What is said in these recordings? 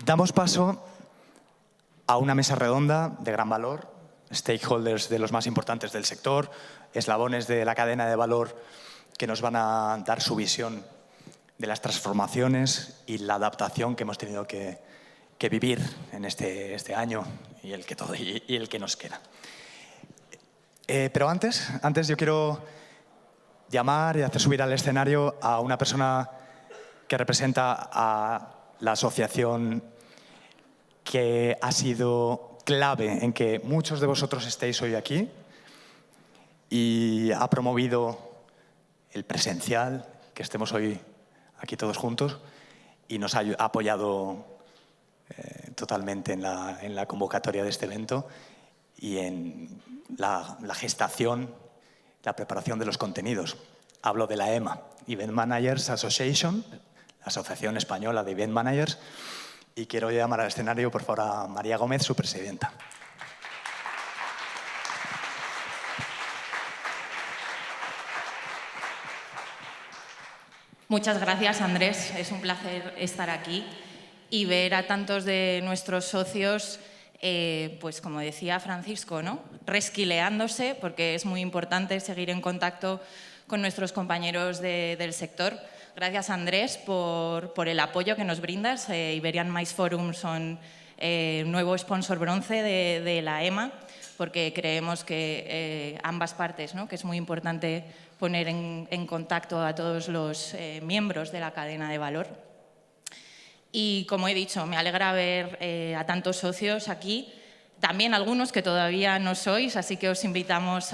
Damos paso a una mesa redonda de gran valor, stakeholders de los más importantes del sector, eslabones de la cadena de valor que nos van a dar su visión de las transformaciones y la adaptación que hemos tenido que vivir en este año y el que nos queda. Pero antes yo quiero llamar y hacer subir al escenario a una persona que representa a la asociación que ha sido clave en que muchos de vosotros estéis hoy aquí y ha promovido el presencial, que estemos hoy aquí todos juntos, y nos ha apoyado totalmente en la convocatoria de este evento y en la gestación, la preparación de los contenidos. Hablo de la EMA, Event Managers Association, la Asociación Española de Event Managers, y quiero llamar al escenario, por favor, a María Gómez, su presidenta. Muchas gracias, Andrés. Es un placer estar aquí y ver a tantos de nuestros socios, pues como decía Francisco, ¿no? Resquileándose, porque es muy importante seguir en contacto con nuestros compañeros del sector. Gracias, Andrés, por el apoyo que nos brindas. Iberian Mice Forum son nuevo sponsor bronce de la EMA, porque creemos que ambas partes, ¿no? Que es muy importante poner en contacto a todos los miembros de la cadena de valor. Y como he dicho, me alegra ver a tantos socios aquí, también algunos que todavía no sois, así que os invitamos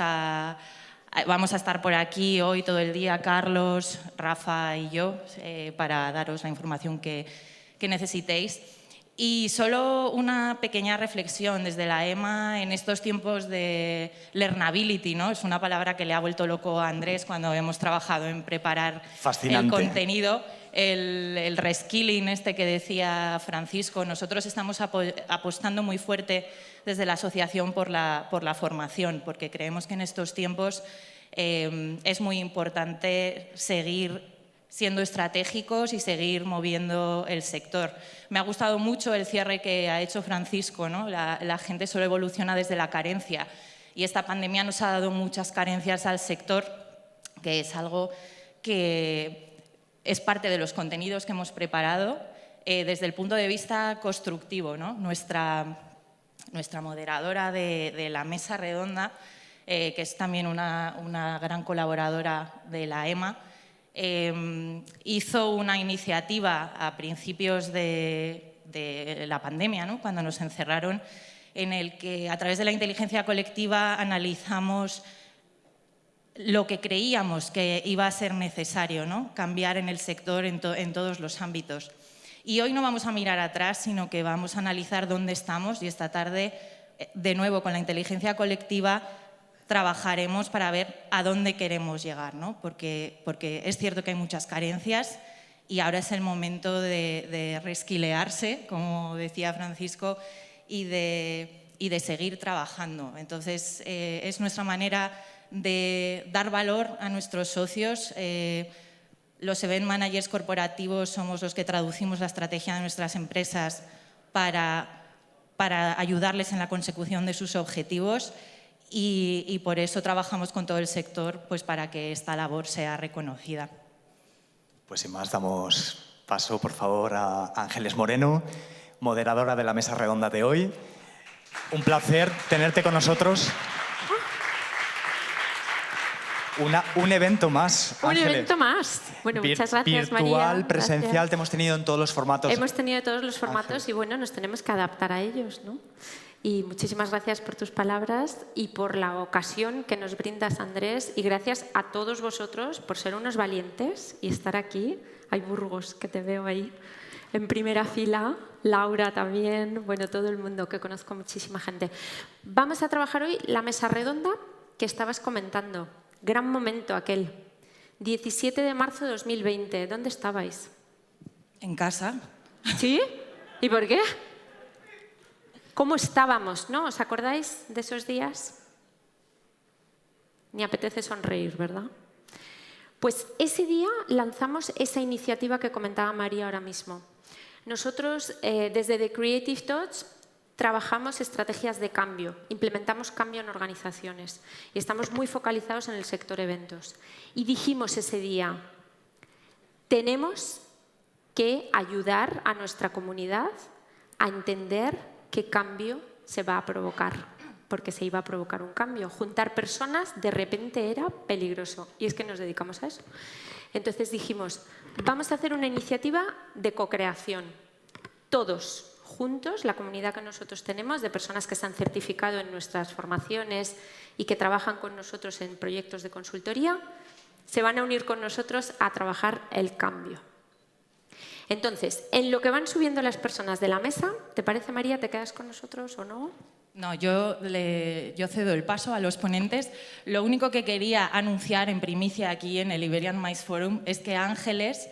vamos a estar por aquí hoy todo el día, Carlos, Rafa y yo, para daros la información que necesitéis. Y solo una pequeña reflexión desde la EMA en estos tiempos de learnability, ¿no? Es una palabra que le ha vuelto loco a Andrés cuando hemos trabajado en preparar el contenido. El reskilling este que decía Francisco, nosotros estamos apostando muy fuerte desde la asociación por la formación, porque creemos que en estos tiempos es muy importante seguir siendo estratégicos y seguir moviendo el sector. Me ha gustado mucho el cierre que ha hecho Francisco, ¿no? La gente solo evoluciona desde la carencia y esta pandemia nos ha dado muchas carencias al sector, que es algo que es parte de los contenidos que hemos preparado desde el punto de vista constructivo, ¿no? Nuestra moderadora de la mesa redonda, que es también una gran colaboradora de la EMA, hizo una iniciativa a principios de la pandemia, ¿no? Cuando nos encerraron, en el que a través de la inteligencia colectiva analizamos lo que creíamos que iba a ser necesario, ¿no? Cambiar en el sector en todos los ámbitos. Y hoy no vamos a mirar atrás, sino que vamos a analizar dónde estamos y esta tarde, de nuevo con la inteligencia colectiva, trabajaremos para ver a dónde queremos llegar, ¿no? Porque es cierto que hay muchas carencias y ahora es el momento de resquilearse, como decía Francisco, y de seguir trabajando. Entonces, es nuestra manera de dar valor a nuestros socios. Los event managers corporativos somos los que traducimos la estrategia de nuestras empresas para ayudarles en la consecución de sus objetivos. Y por eso trabajamos con todo el sector, pues para que esta labor sea reconocida. Pues sin más, damos paso, por favor, a Ángeles Moreno, moderadora de la mesa redonda de hoy. Un placer tenerte con nosotros. Un evento más, Ángeles. Un evento más. Bueno, muchas gracias, María. Virtual, presencial, gracias. te hemos tenido en todos los formatos. Hemos tenido todos los formatos, Ángeles. y bueno, nos tenemos que adaptar a ellos, ¿no? Y muchísimas gracias por tus palabras y por la ocasión que nos brindas, Andrés, y gracias a todos vosotros por ser unos valientes y estar aquí. Hay Burgos, que te veo ahí en primera fila, Laura también, bueno, todo el mundo, que conozco muchísima gente. Vamos a trabajar hoy la mesa redonda que estabas comentando. Gran momento aquel. 17 de marzo de 2020. ¿Dónde estabais? En casa. ¿Sí? ¿Y por qué? ¿Cómo estábamos, no? ¿Os acordáis de esos días? Ni apetece sonreír, ¿verdad? Pues ese día lanzamos esa iniciativa que comentaba María ahora mismo. Nosotros, desde The Creative Touch, trabajamos estrategias de cambio, implementamos cambio en organizaciones y estamos muy focalizados en el sector eventos. Y dijimos ese día, tenemos que ayudar a nuestra comunidad a entender qué cambio se va a provocar, porque se iba a provocar un cambio. Juntar personas de repente era peligroso y es que nos dedicamos a eso. Entonces dijimos, vamos a hacer una iniciativa de co-creación, todos juntos, la comunidad que nosotros tenemos, de personas que se han certificado en nuestras formaciones y que trabajan con nosotros en proyectos de consultoría, se van a unir con nosotros a trabajar el cambio. Entonces, en lo que van subiendo las personas de la mesa, ¿te parece, María, te quedas con nosotros o no? No, yo cedo el paso a los ponentes. Lo único que quería anunciar en primicia aquí en el Iberian Mice Forum es que Ángeles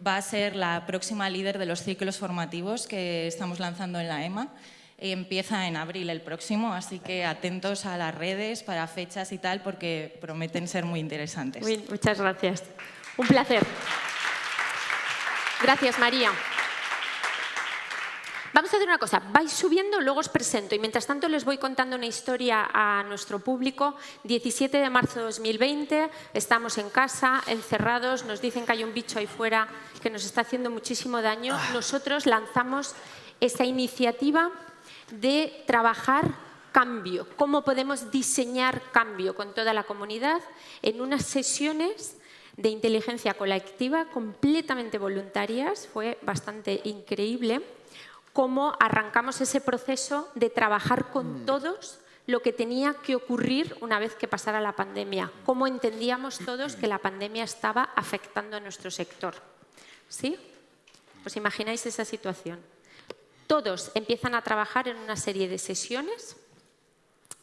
va a ser la próxima líder de los ciclos formativos que estamos lanzando en la EMA. Empieza en abril el próximo, así que atentos a las redes para fechas y tal, porque prometen ser muy interesantes. Muchas gracias. Un placer. Gracias, María. Vamos a hacer una cosa, vais subiendo, luego os presento y mientras tanto les voy contando una historia a nuestro público. 17 de marzo de 2020, estamos en casa, encerrados, nos dicen que hay un bicho ahí fuera que nos está haciendo muchísimo daño. Nosotros lanzamos esa iniciativa de trabajar cambio, cómo podemos diseñar cambio con toda la comunidad en unas sesiones de inteligencia colectiva completamente voluntarias. Fue bastante increíble cómo arrancamos ese proceso de trabajar con todos lo que tenía que ocurrir una vez que pasara la pandemia, cómo entendíamos todos que la pandemia estaba afectando a nuestro sector. ¿Sí? ¿Os imagináis esa situación? Todos empiezan a trabajar en una serie de sesiones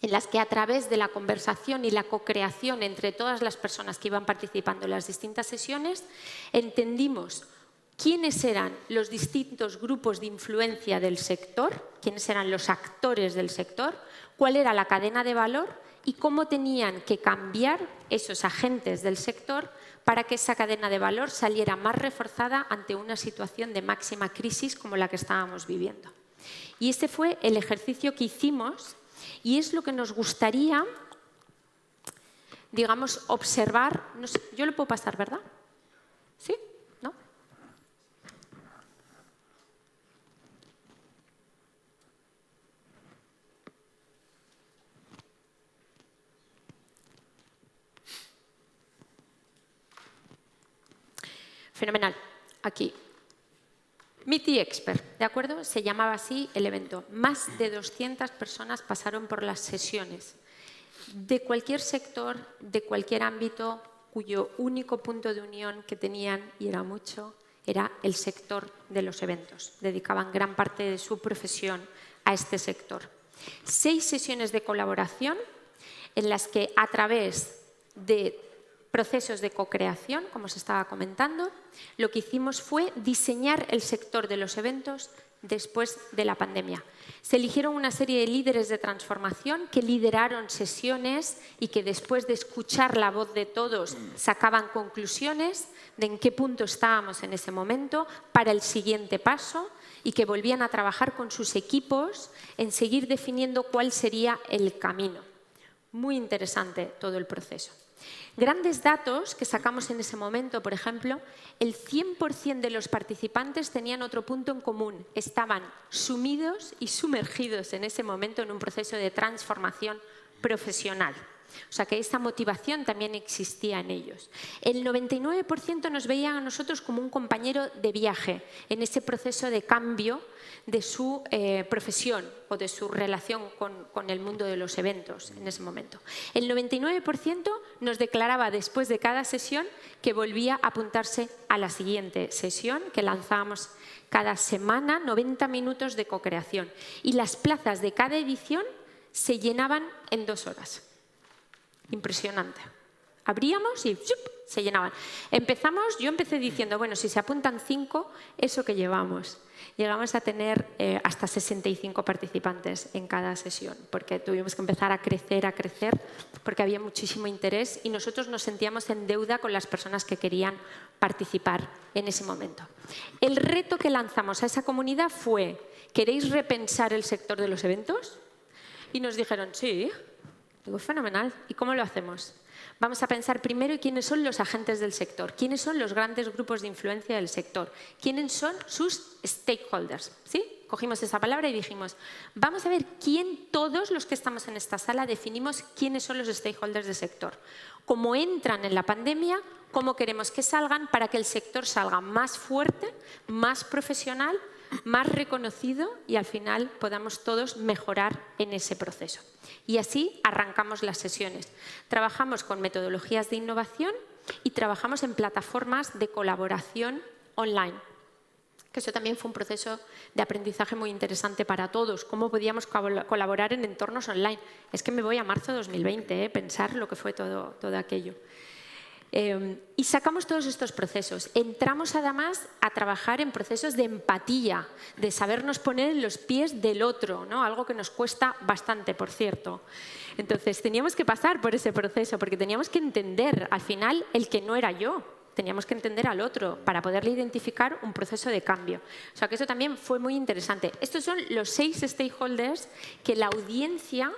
en las que a través de la conversación y la co-creación entre todas las personas que iban participando en las distintas sesiones, entendimos quiénes eran los distintos grupos de influencia del sector, quiénes eran los actores del sector, cuál era la cadena de valor y cómo tenían que cambiar esos agentes del sector para que esa cadena de valor saliera más reforzada ante una situación de máxima crisis como la que estábamos viviendo. Y este fue el ejercicio que hicimos y es lo que nos gustaría, digamos, observar. No sé, yo lo puedo pasar, ¿verdad? ¿Sí? ¿No? Fenomenal. Aquí. Meet the Expert, ¿de acuerdo? Se llamaba así el evento. Más de 200 personas pasaron por las sesiones de cualquier sector, de cualquier ámbito, cuyo único punto de unión que tenían, y era mucho, era el sector de los eventos. Dedicaban gran parte de su profesión a este sector. 6 sesiones de colaboración en las que a través de procesos de co-creación, como se estaba comentando, lo que hicimos fue diseñar el sector de los eventos después de la pandemia. Se eligieron una serie de líderes de transformación que lideraron sesiones y que después de escuchar la voz de todos sacaban conclusiones de en qué punto estábamos en ese momento para el siguiente paso y que volvían a trabajar con sus equipos en seguir definiendo cuál sería el camino. Muy interesante todo el proceso. Grandes datos que sacamos en ese momento, por ejemplo, el 100% de los participantes tenían otro punto en común. Estaban sumidos y sumergidos en ese momento en un proceso de transformación profesional. O sea que esa motivación también existía en ellos. El 99% nos veían a nosotros como un compañero de viaje en ese proceso de cambio de su profesión o de su relación con el mundo de los eventos en ese momento. El 99% nos declaraba después de cada sesión que volvía a apuntarse a la siguiente sesión que lanzábamos cada semana, 90 minutos de co-creación. Y las plazas de cada edición se llenaban en 2 horas. Impresionante. Abríamos y ¡chup!, se llenaban. Yo empecé diciendo, bueno, si se apuntan 5, eso que llevamos. Llegamos a tener hasta 65 participantes en cada sesión, porque tuvimos que empezar a crecer, porque había muchísimo interés y nosotros nos sentíamos en deuda con las personas que querían participar en ese momento. El reto que lanzamos a esa comunidad fue, ¿queréis repensar el sector de los eventos? Y nos dijeron, sí. Digo, fenomenal. ¿Y cómo lo hacemos? Vamos a pensar primero quiénes son los agentes del sector, quiénes son los grandes grupos de influencia del sector, quiénes son sus stakeholders. ¿Sí? Cogimos esa palabra y dijimos, vamos a ver todos los que estamos en esta sala definimos quiénes son los stakeholders del sector. Cómo entran en la pandemia, cómo queremos que salgan para que el sector salga más fuerte, más profesional, más reconocido y al final podamos todos mejorar en ese proceso. Y así arrancamos las sesiones. Trabajamos con metodologías de innovación y trabajamos en plataformas de colaboración online. Que eso también fue un proceso de aprendizaje muy interesante para todos. Cómo podíamos colaborar en entornos online. Es que me voy a marzo de 2020, pensar lo que fue todo aquello. Y sacamos todos estos procesos. Entramos además a trabajar en procesos de empatía, de sabernos poner en los pies del otro, ¿no? Algo que nos cuesta bastante, por cierto. Entonces teníamos que pasar por ese proceso porque teníamos que entender al final el que no era yo. Teníamos que entender al otro para poderle identificar un proceso de cambio. O sea que eso también fue muy interesante. Estos son los 6 stakeholders que la audiencia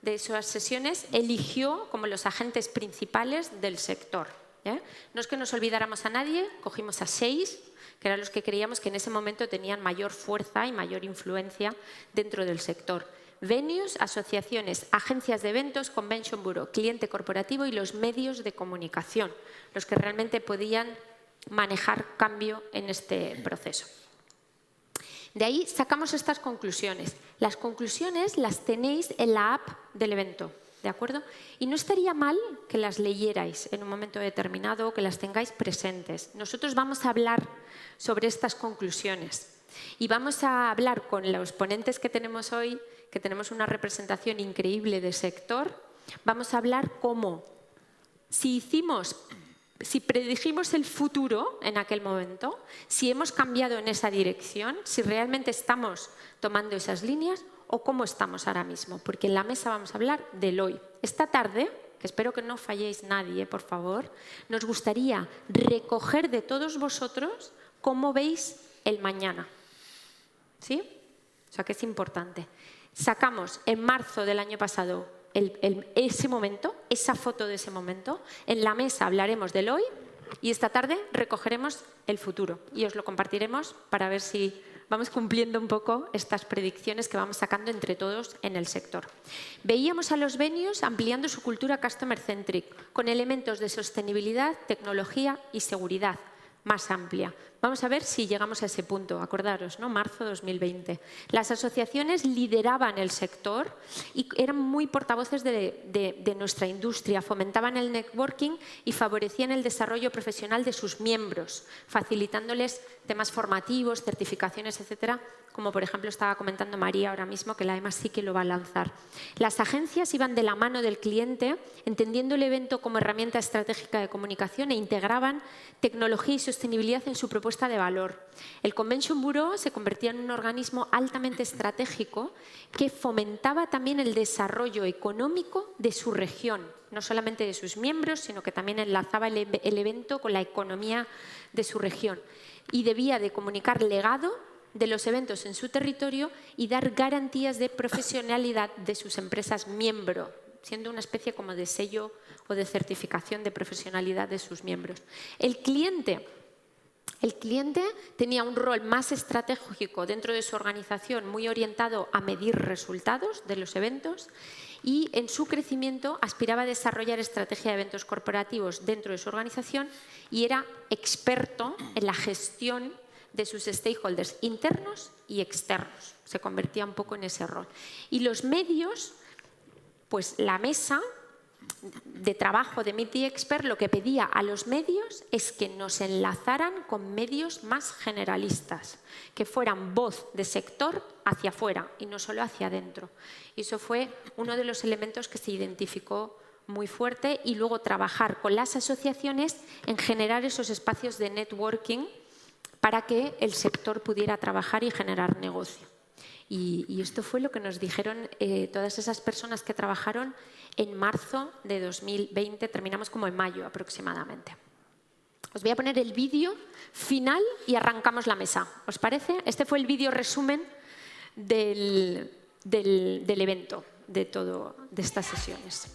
de esas sesiones eligió como los agentes principales del sector. No es que nos olvidáramos a nadie, cogimos a 6, que eran los que creíamos que en ese momento tenían mayor fuerza y mayor influencia dentro del sector. Venues, asociaciones, agencias de eventos, Convention Bureau, cliente corporativo y los medios de comunicación, los que realmente podían manejar cambio en este proceso. De ahí sacamos estas conclusiones. Las conclusiones las tenéis en la app del evento. ¿De acuerdo? Y no estaría mal que las leyerais en un momento determinado o que las tengáis presentes. Nosotros vamos a hablar sobre estas conclusiones y vamos a hablar con los ponentes que tenemos hoy, que tenemos una representación increíble de sector. Vamos a hablar cómo, si predijimos el futuro en aquel momento, si hemos cambiado en esa dirección, si realmente estamos tomando esas líneas o cómo estamos ahora mismo, porque en la mesa vamos a hablar del hoy. Esta tarde, que espero que no falléis nadie, por favor, nos gustaría recoger de todos vosotros cómo veis el mañana. ¿Sí? O sea que es importante. Sacamos en marzo del año pasado ese momento, esa foto de ese momento. En la mesa hablaremos del hoy y esta tarde recogeremos el futuro y os lo compartiremos para ver si vamos cumpliendo un poco estas predicciones que vamos sacando entre todos en el sector. Veíamos a los venues ampliando su cultura customer-centric con elementos de sostenibilidad, tecnología y seguridad más amplia. Vamos a ver si llegamos a ese punto, acordaros, ¿no? Marzo 2020. Las asociaciones lideraban el sector y eran muy portavoces de nuestra industria, fomentaban el networking y favorecían el desarrollo profesional de sus miembros, facilitándoles temas formativos, certificaciones, etcétera, como por ejemplo estaba comentando María ahora mismo, que la EMA sí que lo va a lanzar. Las agencias iban de la mano del cliente, entendiendo el evento como herramienta estratégica de comunicación e integraban tecnología y sostenibilidad en su propuesta de valor. El Convention Bureau se convertía en un organismo altamente estratégico que fomentaba también el desarrollo económico de su región, no solamente de sus miembros, sino que también enlazaba el evento con la economía de su región y debía de comunicar legado de los eventos en su territorio y dar garantías de profesionalidad de sus empresas miembro, siendo una especie como de sello o de certificación de profesionalidad de sus miembros. El cliente tenía un rol más estratégico dentro de su organización, muy orientado a medir resultados de los eventos y en su crecimiento aspiraba a desarrollar estrategia de eventos corporativos dentro de su organización y era experto en la gestión de sus stakeholders internos y externos. Se convertía un poco en ese rol. Y los medios, pues la mesa de trabajo de Meet the Expert lo que pedía a los medios es que nos enlazaran con medios más generalistas, que fueran voz de sector hacia afuera y no solo hacia adentro. Y eso fue uno de los elementos que se identificó muy fuerte y luego trabajar con las asociaciones en generar esos espacios de networking para que el sector pudiera trabajar y generar negocio. Y esto fue lo que nos dijeron todas esas personas que trabajaron en marzo de 2020, terminamos como en mayo aproximadamente. Os voy a poner el vídeo final y arrancamos la mesa. ¿Os parece? Este fue el vídeo resumen del evento, de estas sesiones.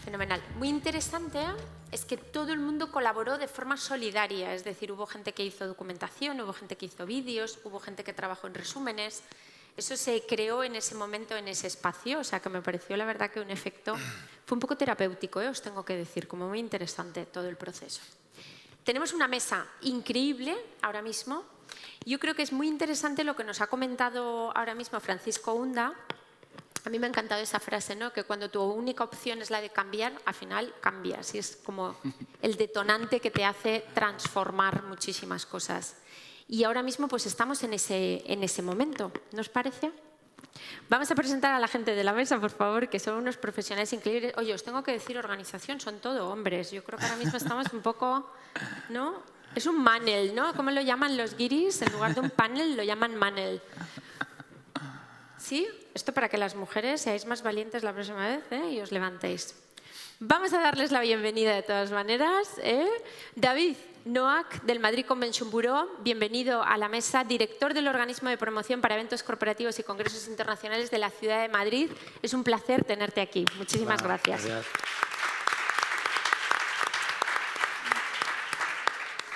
Fenomenal. Muy interesante es que todo el mundo colaboró de forma solidaria, es decir, hubo gente que hizo documentación, hubo gente que hizo vídeos, hubo gente que trabajó en resúmenes. Eso se creó en ese momento, en ese espacio, o sea que me pareció la verdad que un efecto, fue un poco terapéutico, os tengo que decir, como muy interesante todo el proceso. Tenemos una mesa increíble ahora mismo. Yo creo que es muy interesante lo que nos ha comentado ahora mismo Francisco Unda. A mí me ha encantado esa frase, ¿no? Que cuando tu única opción es la de cambiar, al final cambias. Y es como el detonante que te hace transformar muchísimas cosas. Y ahora mismo pues estamos en ese momento, ¿no os parece? Vamos a presentar a la gente de la mesa, por favor, que son unos profesionales increíbles. Oye, os tengo que decir, organización, son todo hombres. Yo creo que ahora mismo estamos un poco, ¿no? Es un manel, ¿no? ¿Cómo lo llaman los guiris? En lugar de un panel lo llaman manel. ¿Sí? Esto para que las mujeres seáis más valientes la próxima vez y os levantéis. Vamos a darles la bienvenida de todas maneras. David Noack, del Madrid Convention Bureau, bienvenido a la mesa, director del Organismo de Promoción para Eventos Corporativos y Congresos Internacionales de la Ciudad de Madrid. Es un placer tenerte aquí. Muchísimas gracias.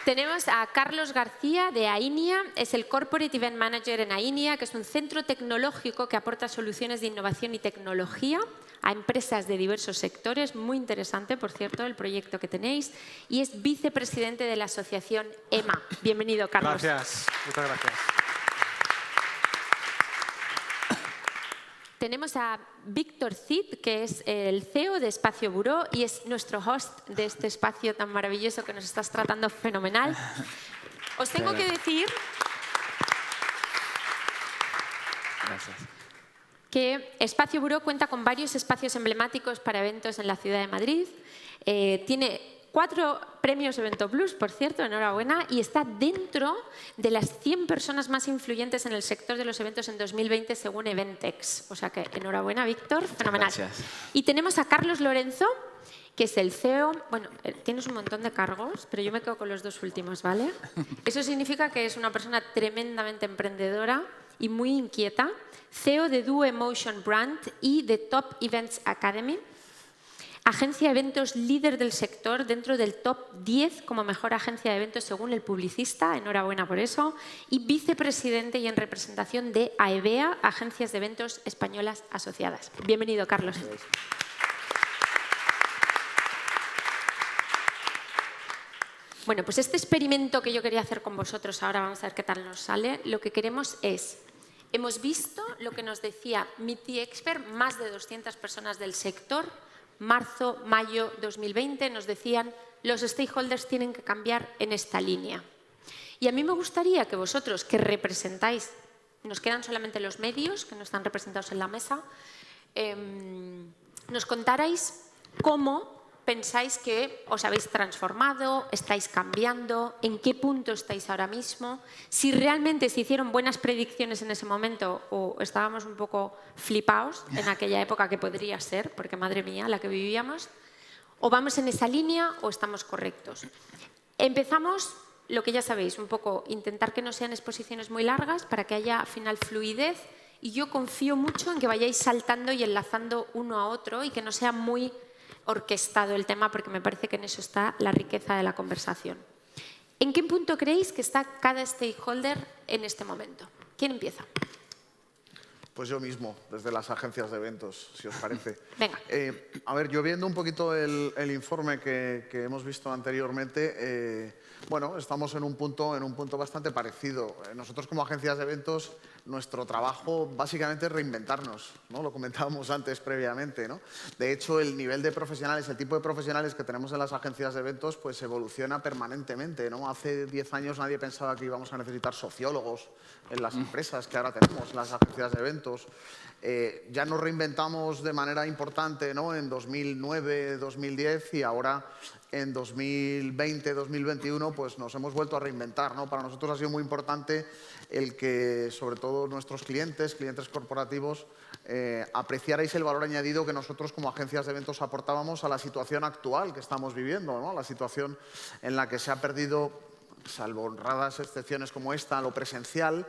Tenemos a Carlos García de AINIA, es el Corporate Event Manager en AINIA, que es un centro tecnológico que aporta soluciones de innovación y tecnología a empresas de diversos sectores. Muy interesante, por cierto, el proyecto que tenéis. Y es vicepresidente de la asociación EMA. Bienvenido, Carlos. Gracias, muchas gracias. Tenemos a Víctor Cid, que es el CEO de Espacio Bureau y es nuestro host de este espacio tan maravilloso que nos estás tratando fenomenal. Os tengo que decir que Espacio Bureau cuenta con varios espacios emblemáticos para eventos en la ciudad de Madrid. Tiene 4 premios Evento Plus, por cierto, enhorabuena, y está dentro de las 100 personas más influyentes en el sector de los eventos en 2020 según Eventex. O sea que enhorabuena, Víctor, fenomenal. Gracias. Y tenemos a Carlos Lorenzo, que es el CEO. Bueno, tienes un montón de cargos, pero yo me quedo con los dos últimos, ¿vale? Eso significa que es una persona tremendamente emprendedora y muy inquieta. CEO de Duo Emotion Brand y de Top Events Academy. Agencia de eventos líder del sector dentro del top 10 como mejor agencia de eventos según El Publicista, enhorabuena por eso, y vicepresidente y en representación de AEVEA, Agencias de Eventos Españolas Asociadas. Bienvenido, Carlos. Bueno, pues este experimento que yo quería hacer con vosotros, ahora vamos a ver qué tal nos sale, lo que queremos es, hemos visto lo que nos decía Meet the Expert, más de 200 personas del sector, marzo, mayo 2020, nos decían los stakeholders tienen que cambiar en esta línea. Y a mí me gustaría que vosotros, que representáis, nos quedan solamente los medios, que no están representados en la mesa, nos contarais cómo pensáis que os habéis transformado, estáis cambiando, en qué punto estáis ahora mismo, si realmente se hicieron buenas predicciones en ese momento o estábamos un poco flipados en aquella época que podría ser, porque madre mía, la que vivíamos, o vamos en esa línea o estamos correctos. Empezamos, lo que ya sabéis, un poco intentar que no sean exposiciones muy largas para que haya al final fluidez y yo confío mucho en que vayáis saltando y enlazando uno a otro y que no sea muy orquestado el tema, porque me parece que en eso está la riqueza de la conversación. ¿En qué punto creéis que está cada stakeholder en este momento? ¿Quién empieza? Pues yo mismo, desde las agencias de eventos, si os parece. Venga. A ver, yo viendo un poquito el informe que hemos visto anteriormente, bueno, estamos en un punto bastante parecido. Nosotros como agencias de eventos, nuestro trabajo básicamente es reinventarnos, ¿no? Lo comentábamos antes previamente, ¿no? De hecho, el nivel de profesionales, el tipo de profesionales que tenemos en las agencias de eventos, pues evoluciona permanentemente, ¿no? Hace 10 años nadie pensaba que íbamos a necesitar sociólogos en las empresas que ahora tenemos, las agencias de eventos. Ya nos reinventamos de manera importante, ¿no? En 2009, 2010 y ahora en 2020, 2021, pues nos hemos vuelto a reinventar, ¿no? Para nosotros ha sido muy importante el que, sobre todo nuestros clientes corporativos, apreciarais el valor añadido que nosotros como agencias de eventos aportábamos a la situación actual que estamos viviendo, ¿no? La situación en la que se ha perdido, salvo honradas excepciones como esta, lo presencial,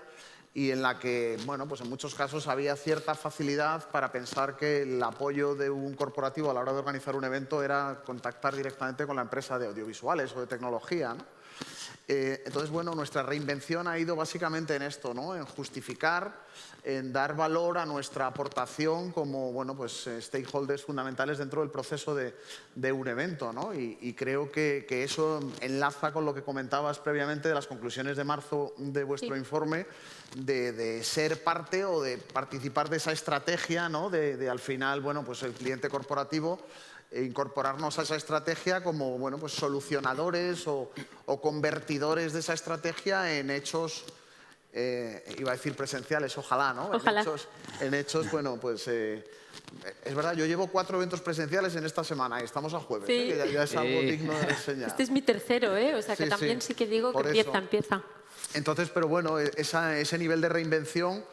y en la que, bueno, pues en muchos casos había cierta facilidad para pensar que el apoyo de un corporativo a la hora de organizar un evento era contactar directamente con la empresa de audiovisuales o de tecnología, ¿no? Entonces, bueno, nuestra reinvención ha ido básicamente en esto, ¿no? En justificar, en dar valor a nuestra aportación como, bueno, pues, stakeholders fundamentales dentro del proceso de un evento, ¿no? Y creo que eso enlaza con lo que comentabas previamente de las conclusiones de marzo de vuestro informe, de ser parte o de participar de esa estrategia, ¿no? De al final, bueno, pues el cliente corporativo, incorporarnos a esa estrategia como, bueno, pues solucionadores o convertidores de esa estrategia en hechos, iba a decir presenciales, ojalá, ¿no? Ojalá. En hechos, bueno, pues es verdad, yo llevo 4 eventos presenciales en esta semana y estamos a jueves, Sí. que ya es algo digno de reseñar. Este es mi tercero, o sea que Sí, también sí que digo que por eso. empieza. Entonces, pero bueno, ese nivel de reinvención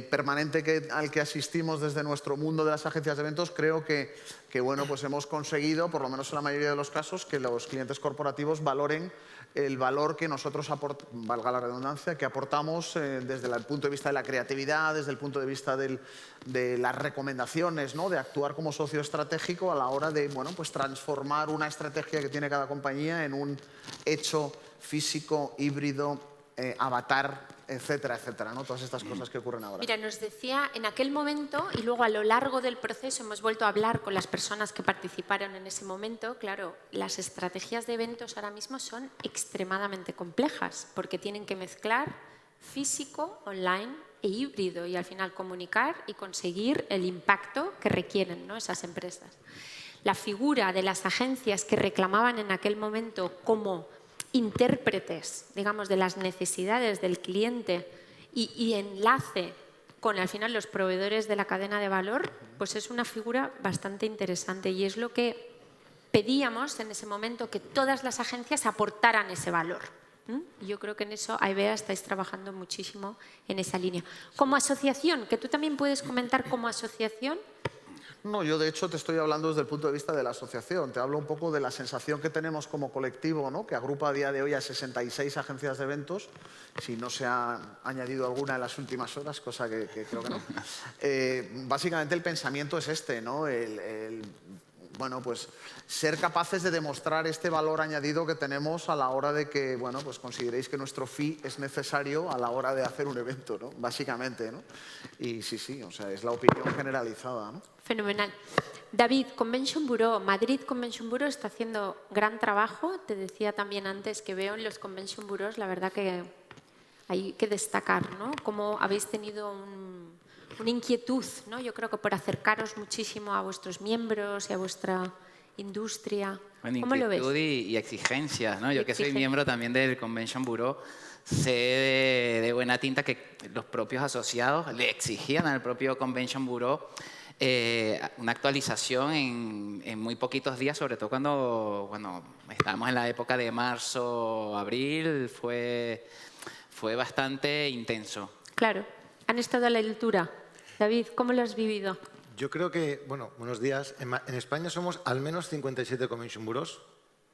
permanente al que asistimos desde nuestro mundo de las agencias de eventos, creo que bueno, pues hemos conseguido, por lo menos en la mayoría de los casos, que los clientes corporativos valoren el valor que nosotros, valga la redundancia, que aportamos desde el punto de vista de la creatividad, desde el punto de vista de las recomendaciones, ¿no? De actuar como socio estratégico a la hora de, bueno, pues transformar una estrategia que tiene cada compañía en un hecho físico, híbrido, avatar, etcétera, etcétera, ¿no? Todas estas cosas que ocurren ahora. Mira, nos decía en aquel momento y luego a lo largo del proceso hemos vuelto a hablar con las personas que participaron en ese momento. Claro, las estrategias de eventos ahora mismo son extremadamente complejas porque tienen que mezclar físico, online e híbrido y al final comunicar y conseguir el impacto que requieren, ¿no? Esas empresas. La figura de las agencias que reclamaban en aquel momento como intérpretes, digamos, de las necesidades del cliente y enlace con, al final, los proveedores de la cadena de valor, pues es una figura bastante interesante y es lo que pedíamos en ese momento, que todas las agencias aportaran ese valor. Yo creo que en eso, AEVEA, estáis trabajando muchísimo en esa línea. Como asociación, que tú también puedes comentar como asociación, No, yo de hecho te estoy hablando desde el punto de vista de la asociación. Te hablo un poco de la sensación que tenemos como colectivo, ¿no? Que agrupa a día de hoy a 66 agencias de eventos, si no se ha añadido alguna en las últimas horas, cosa que creo que no. Básicamente el pensamiento es este, ¿no? Bueno, pues ser capaces de demostrar este valor añadido que tenemos a la hora de que, bueno, pues consideréis que nuestro fee es necesario a la hora de hacer un evento, ¿no? Básicamente, ¿no? Y sí, o sea, es la opinión generalizada, ¿no? Fenomenal. David, Convention Bureau, Madrid Convention Bureau está haciendo gran trabajo. Te decía también antes que veo en los Convention Bureaus, la verdad que hay que destacar, ¿no? Cómo habéis tenido una inquietud, ¿no? Yo creo que por acercaros muchísimo a vuestros miembros y a vuestra industria. Bueno, ¿Cómo lo ves? inquietud y exigencias, ¿no? Yo que soy Exigencia. miembro también del Convention Bureau, sé de buena tinta que los propios asociados le exigían al propio Convention Bureau una actualización en muy poquitos días, sobre todo cuando estábamos en la época de marzo, abril, fue bastante intenso. Claro. ¿Han estado a la altura? David, ¿cómo lo has vivido? Yo creo que, bueno, buenos días. En España somos al menos 57 Convention Bureaus,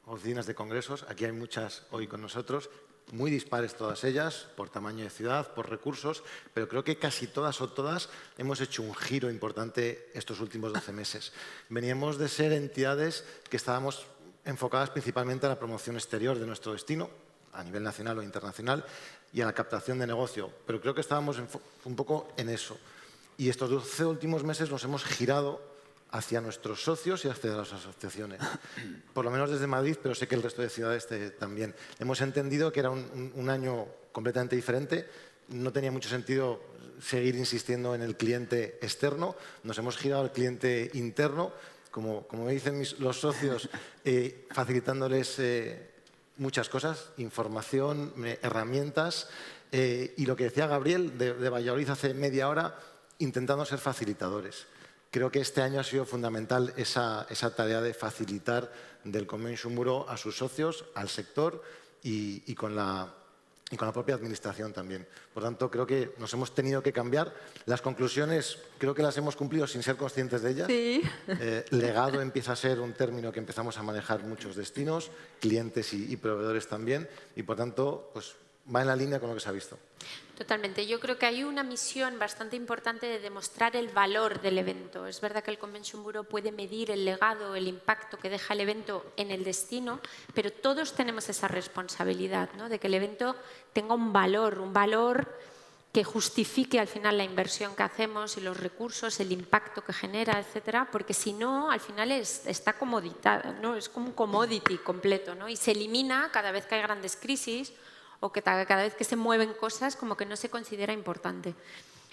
oficinas de congresos. Aquí hay muchas hoy con nosotros, muy dispares todas ellas, por tamaño de ciudad, por recursos, pero creo que casi todas o todas hemos hecho un giro importante estos últimos 12 meses. Veníamos de ser entidades que estábamos enfocadas principalmente a la promoción exterior de nuestro destino, a nivel nacional o internacional, y a la captación de negocio, pero creo que estábamos un poco en eso. Y estos 12 últimos meses nos hemos girado hacia nuestros socios y hacia las asociaciones. Por lo menos desde Madrid, pero sé que el resto de ciudades también. Hemos entendido que era un año completamente diferente. No tenía mucho sentido seguir insistiendo en el cliente externo. Nos hemos girado al cliente interno, como me dicen los socios, facilitándoles muchas cosas, información, herramientas. Y lo que decía Gabriel de Valladolid hace media hora, intentando ser facilitadores. Creo que este año ha sido fundamental esa tarea de facilitar del Convention Bureau a sus socios, al sector y con la propia administración también. Por tanto, creo que nos hemos tenido que cambiar. Las conclusiones creo que las hemos cumplido sin ser conscientes de ellas. Sí. Legado empieza a ser un término que empezamos a manejar muchos destinos, clientes y proveedores también. Y por tanto, pues va en la línea con lo que se ha visto. Totalmente. Yo creo que hay una misión bastante importante de demostrar el valor del evento. Es verdad que el Convention Bureau puede medir el legado, el impacto que deja el evento en el destino, pero todos tenemos esa responsabilidad, ¿no? De que el evento tenga un valor que justifique al final la inversión que hacemos y los recursos, el impacto que genera, etcétera, porque si no, al final está comoditado, ¿no? Es como un commodity completo, ¿no? Y se elimina cada vez que hay grandes crisis o que cada vez que se mueven cosas como que no se considera importante.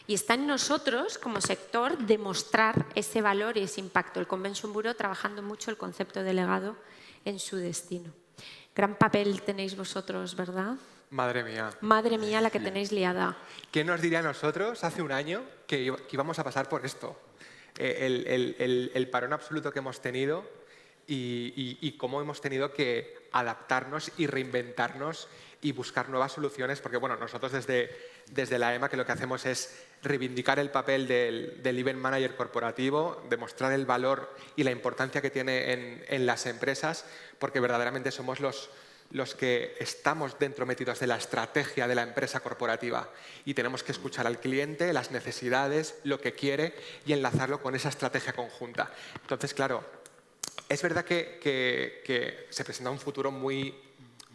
Y está en nosotros, como sector, demostrar ese valor y ese impacto. El Convention Bureau trabajando mucho el concepto de legado en su destino. Gran papel tenéis vosotros, ¿verdad? Madre mía. Madre mía, la que tenéis liada. ¿Quién nos diría a nosotros hace un año que íbamos a pasar por esto? El parón absoluto que hemos tenido y cómo hemos tenido que adaptarnos y reinventarnos y buscar nuevas soluciones, porque bueno, nosotros desde la EMA que lo que hacemos es reivindicar el papel del Event Manager corporativo, demostrar el valor y la importancia que tiene en las empresas, porque verdaderamente somos los que estamos metidos de la estrategia de la empresa corporativa y tenemos que escuchar al cliente, las necesidades, lo que quiere y enlazarlo con esa estrategia conjunta. Entonces, claro, es verdad que se presenta un futuro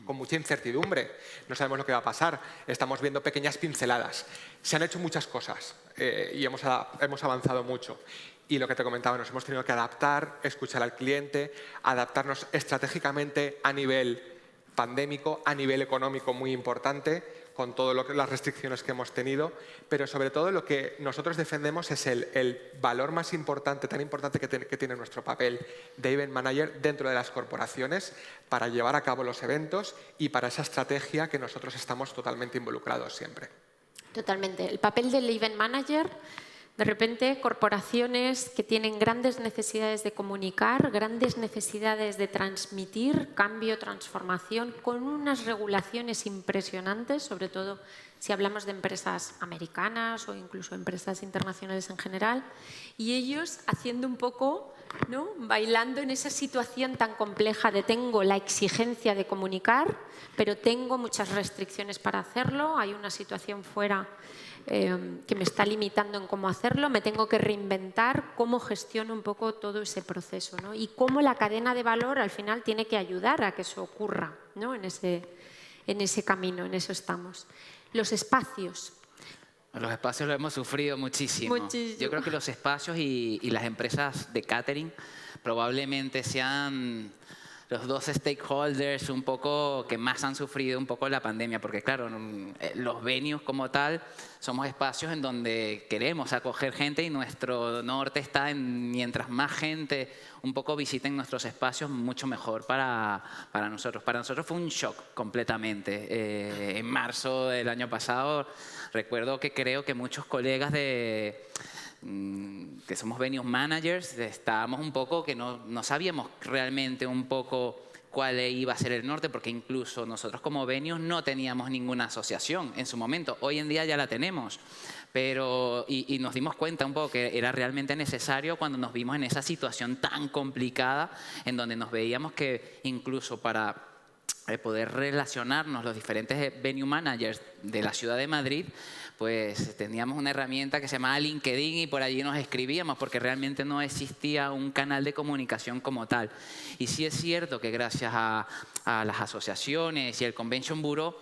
con mucha incertidumbre. No sabemos lo que va a pasar. Estamos viendo pequeñas pinceladas. Se han hecho muchas cosas y hemos avanzado mucho. Y lo que te comentaba, nos hemos tenido que adaptar, escuchar al cliente, adaptarnos estratégicamente a nivel pandémico, a nivel económico muy importante, con todas las restricciones que hemos tenido, pero sobre todo lo que nosotros defendemos es el valor más importante, tan importante que tiene nuestro papel de Event Manager dentro de las corporaciones para llevar a cabo los eventos y para esa estrategia que nosotros estamos totalmente involucrados siempre. Totalmente. El papel del Event Manager, de repente, corporaciones que tienen grandes necesidades de comunicar, grandes necesidades de transmitir, cambio, transformación, con unas regulaciones impresionantes, sobre todo si hablamos de empresas americanas o incluso empresas internacionales en general, y ellos haciendo un poco, ¿no?, bailando en esa situación tan compleja de tengo la exigencia de comunicar, pero tengo muchas restricciones para hacerlo, hay una situación fuera que me está limitando en cómo hacerlo, me tengo que reinventar, cómo gestiono un poco todo ese proceso, ¿no? Y cómo la cadena de valor al final tiene que ayudar a que eso ocurra, ¿no?, en ese camino, en eso estamos. Los espacios. Los espacios lo hemos sufrido muchísimo. Yo creo que los espacios y las empresas de catering probablemente sean los dos stakeholders un poco que más han sufrido un poco la pandemia, porque claro, los venues como tal somos espacios en donde queremos acoger gente y nuestro norte está en mientras más gente un poco visiten nuestros espacios, mucho mejor para nosotros. Para nosotros fue un shock completamente. En marzo del año pasado recuerdo que creo que muchos colegas que somos venues managers, estábamos un poco que no sabíamos realmente un poco cuál iba a ser el norte, porque incluso nosotros como venues no teníamos ninguna asociación en su momento. Hoy en día ya la tenemos, pero y nos dimos cuenta un poco que era realmente necesario cuando nos vimos en esa situación tan complicada, en donde nos veíamos que incluso para poder relacionarnos los diferentes venue managers de la ciudad de Madrid, pues teníamos una herramienta que se llamaba LinkedIn y por allí nos escribíamos porque realmente no existía un canal de comunicación como tal. Y sí es cierto que gracias a las asociaciones y el Convention Bureau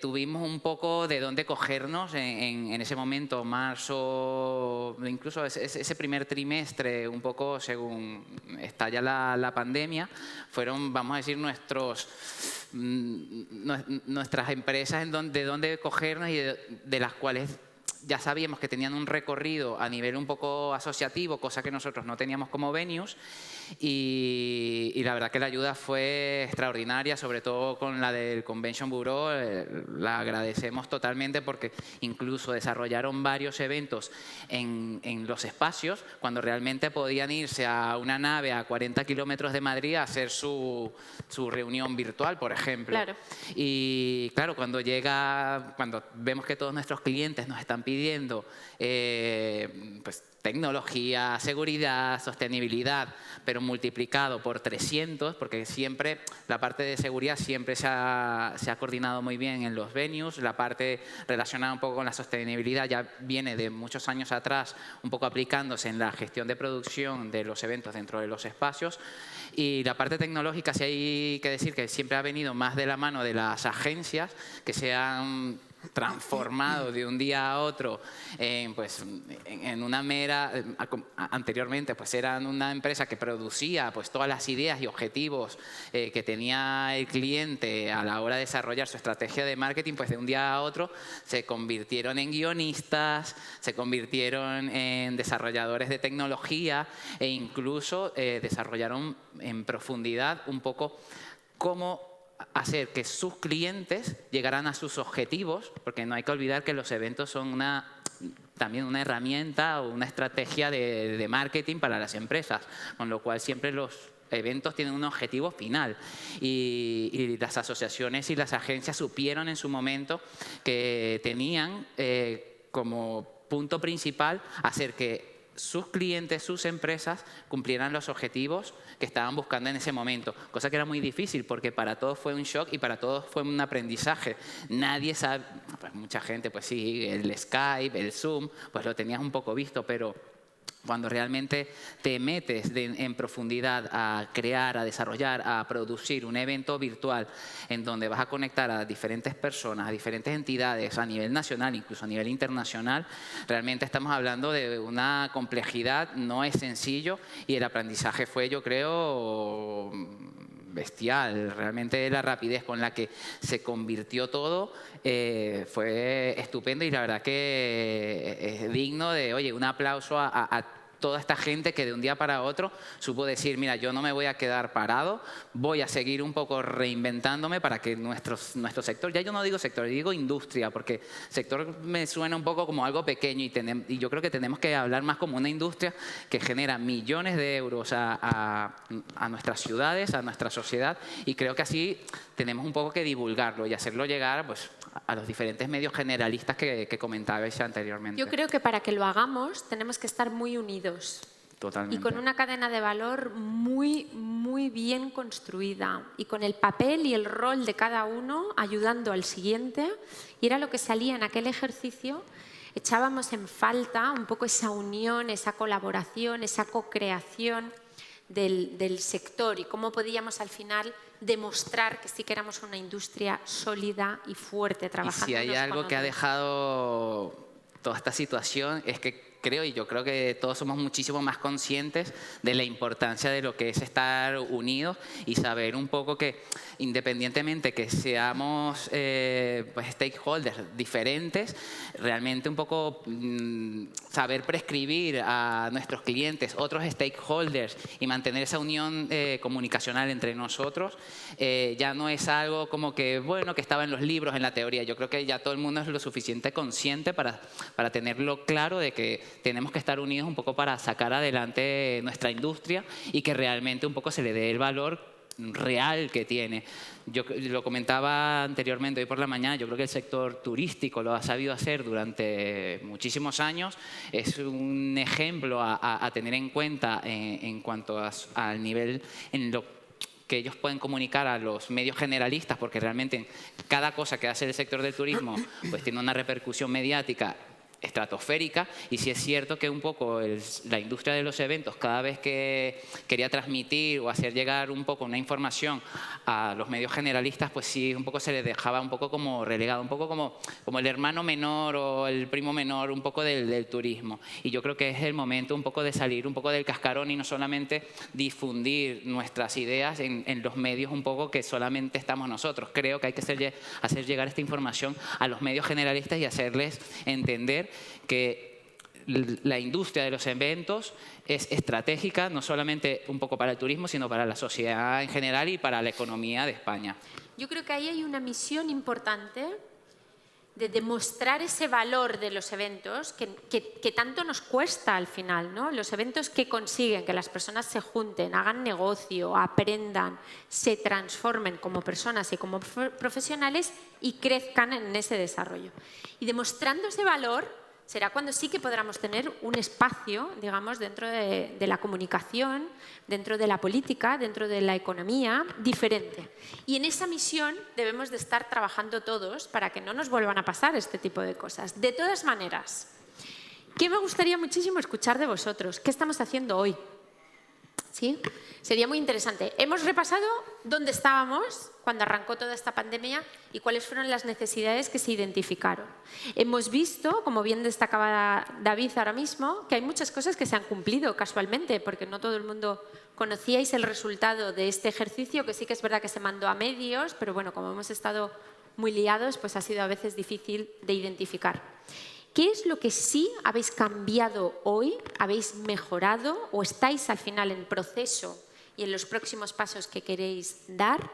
tuvimos un poco de dónde cogernos en ese momento, marzo, incluso ese primer trimestre, un poco según estalla la pandemia, fueron, vamos a decir, nuestras empresas de dónde cogernos y de las cuales ya sabíamos que tenían un recorrido a nivel un poco asociativo, cosa que nosotros no teníamos como venues, y la verdad que la ayuda fue extraordinaria, sobre todo con la del Convention Bureau. La agradecemos totalmente porque incluso desarrollaron varios eventos en los espacios cuando realmente podían irse a una nave a 40 kilómetros de Madrid a hacer su reunión virtual, por ejemplo. Claro. Y claro, cuando vemos que todos nuestros clientes nos están pidiendo pues, tecnología, seguridad, sostenibilidad, pero multiplicado por 300, porque siempre la parte de seguridad siempre se ha coordinado muy bien en los venues, la parte relacionada un poco con la sostenibilidad ya viene de muchos años atrás, un poco aplicándose en la gestión de producción de los eventos dentro de los espacios, y la parte tecnológica sí hay que decir que siempre ha venido más de la mano de las agencias que se han transformado de un día a otro en una mera, anteriormente pues eran una empresa que producía pues todas las ideas y objetivos que tenía el cliente a la hora de desarrollar su estrategia de marketing, pues de un día a otro se convirtieron en guionistas, se convirtieron en desarrolladores de tecnología e incluso desarrollaron en profundidad un poco cómo hacer que sus clientes llegaran a sus objetivos, porque no hay que olvidar que los eventos son también una herramienta o una estrategia de marketing para las empresas, con lo cual siempre los eventos tienen un objetivo final y las asociaciones y las agencias supieron en su momento que tenían como punto principal hacer que sus clientes, sus empresas cumplieran los objetivos que estaban buscando en ese momento, cosa que era muy difícil porque para todos fue un shock y para todos fue un aprendizaje. Nadie sabe, pues mucha gente, pues sí, el Skype, el Zoom, pues lo tenías un poco visto, pero cuando realmente te metes en profundidad a crear, a desarrollar, a producir un evento virtual en donde vas a conectar a diferentes personas, a diferentes entidades a nivel nacional, incluso a nivel internacional, realmente estamos hablando de una complejidad, no es sencillo y el aprendizaje fue, yo creo, bestial. Realmente la rapidez con la que se convirtió todo fue estupendo y la verdad que es digno de, oye, un aplauso a toda esta gente que de un día para otro supo decir, mira, yo no me voy a quedar parado, voy a seguir un poco reinventándome para que nuestro sector, ya yo no digo sector, digo industria, porque sector me suena un poco como algo pequeño y yo creo que tenemos que hablar más como una industria que genera millones de euros a nuestras ciudades, a nuestra sociedad, y creo que así tenemos un poco que divulgarlo y hacerlo llegar pues, a los diferentes medios generalistas que comentabais anteriormente. Yo creo que para que lo hagamos tenemos que estar muy unidos. Totalmente. Y con una cadena de valor muy, muy bien construida y con el papel y el rol de cada uno ayudando al siguiente. Y era lo que salía en aquel ejercicio. Echábamos en falta un poco esa unión, esa colaboración, esa co-creación del sector y cómo podíamos al final demostrar que sí que éramos una industria sólida y fuerte trabajando. Y si hay algo que ha dejado toda esta situación es que yo creo que todos somos muchísimo más conscientes de la importancia de lo que es estar unidos y saber un poco que independientemente que seamos pues stakeholders diferentes, realmente un poco saber prescribir a nuestros clientes otros stakeholders y mantener esa unión comunicacional entre nosotros ya no es algo como que, bueno, que estaba en los libros, en la teoría. Yo creo que ya todo el mundo es lo suficiente consciente para tenerlo claro de que tenemos que estar unidos un poco para sacar adelante nuestra industria y que realmente un poco se le dé el valor real que tiene. Yo lo comentaba anteriormente, hoy por la mañana, yo creo que el sector turístico lo ha sabido hacer durante muchísimos años. Es un ejemplo a tener en cuenta en cuanto al nivel en lo que ellos pueden comunicar a los medios generalistas, porque realmente cada cosa que hace el sector del turismo pues tiene una repercusión mediática estratosférica, y sí es cierto que un poco la industria de los eventos, cada vez que quería transmitir o hacer llegar un poco una información a los medios generalistas, pues sí un poco se les dejaba un poco como relegado, un poco como el hermano menor o el primo menor un poco del turismo. Y yo creo que es el momento un poco de salir un poco del cascarón y no solamente difundir nuestras ideas en los medios un poco que solamente estamos nosotros. Creo que hay que hacer llegar esta información a los medios generalistas y hacerles entender que la industria de los eventos es estratégica, no solamente un poco para el turismo, sino para la sociedad en general y para la economía de España. Yo creo que ahí hay una misión importante de demostrar ese valor de los eventos que tanto nos cuesta al final, ¿no? Los eventos que consiguen que las personas se junten, hagan negocio, aprendan, se transformen como personas y como profesionales y crezcan en ese desarrollo. Y demostrando ese valor será cuando sí que podamos tener un espacio, digamos, dentro de la comunicación, dentro de la política, dentro de la economía, diferente. Y en esa misión debemos de estar trabajando todos para que no nos vuelvan a pasar este tipo de cosas. De todas maneras, ¿qué me gustaría muchísimo escuchar de vosotros? ¿Qué estamos haciendo hoy? ¿Sí? Sería muy interesante. Hemos repasado dónde estábamos cuando arrancó toda esta pandemia y cuáles fueron las necesidades que se identificaron. Hemos visto, como bien destacaba David ahora mismo, que hay muchas cosas que se han cumplido casualmente, porque no todo el mundo conocíais el resultado de este ejercicio, que sí que es verdad que se mandó a medios, pero bueno, como hemos estado muy liados, pues ha sido a veces difícil de identificar. ¿Qué es lo que sí habéis cambiado hoy, habéis mejorado o estáis al final en proceso y en los próximos pasos que queréis dar?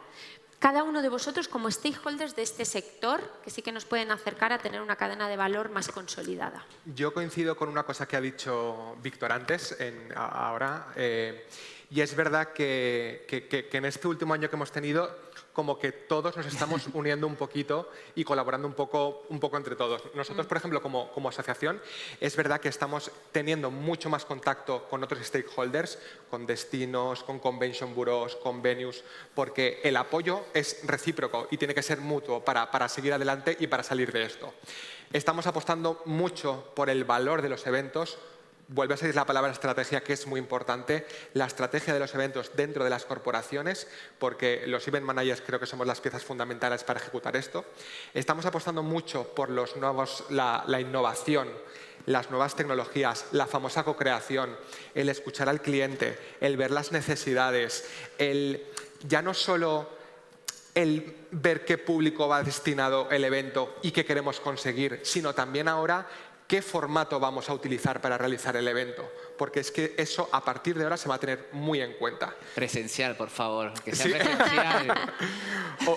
Cada uno de vosotros como stakeholders de este sector, que sí que nos pueden acercar a tener una cadena de valor más consolidada. Yo coincido con una cosa que ha dicho Víctor antes, ahora, y es verdad que en este último año que hemos tenido, como que todos nos estamos uniendo un poquito y colaborando un poco entre todos. Nosotros, por ejemplo, como asociación, es verdad que estamos teniendo mucho más contacto con otros stakeholders, con destinos, con convention bureaus, con venues, porque el apoyo es recíproco y tiene que ser mutuo para seguir adelante y para salir de esto. Estamos apostando mucho por el valor de los eventos. Vuelve a salir la palabra estrategia, que es muy importante, la estrategia de los eventos dentro de las corporaciones, porque los event managers creo que somos las piezas fundamentales para ejecutar esto. Estamos apostando mucho por la innovación, las nuevas tecnologías, la famosa co-creación, el escuchar al cliente, el ver las necesidades, ya no solo el ver qué público va destinado el evento y qué queremos conseguir, sino también ahora ¿qué formato vamos a utilizar para realizar el evento? porque es que eso a partir de ahora se va a tener muy en cuenta. Presencial, por favor, que sea Sí. presencial.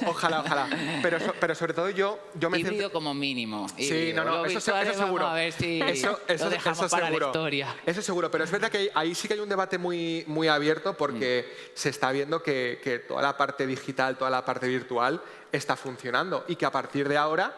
Ojalá. Pero sobre todo yo me Híbrido siento... como mínimo. Sí, Híbrido. no, Lo eso virtual seguro. Vamos a ver si Eso lo dejamos para seguro. la historia. Eso seguro, pero es verdad que ahí sí que hay un debate muy, muy abierto porque se está viendo que toda la parte digital, toda la parte virtual está funcionando y que a partir de ahora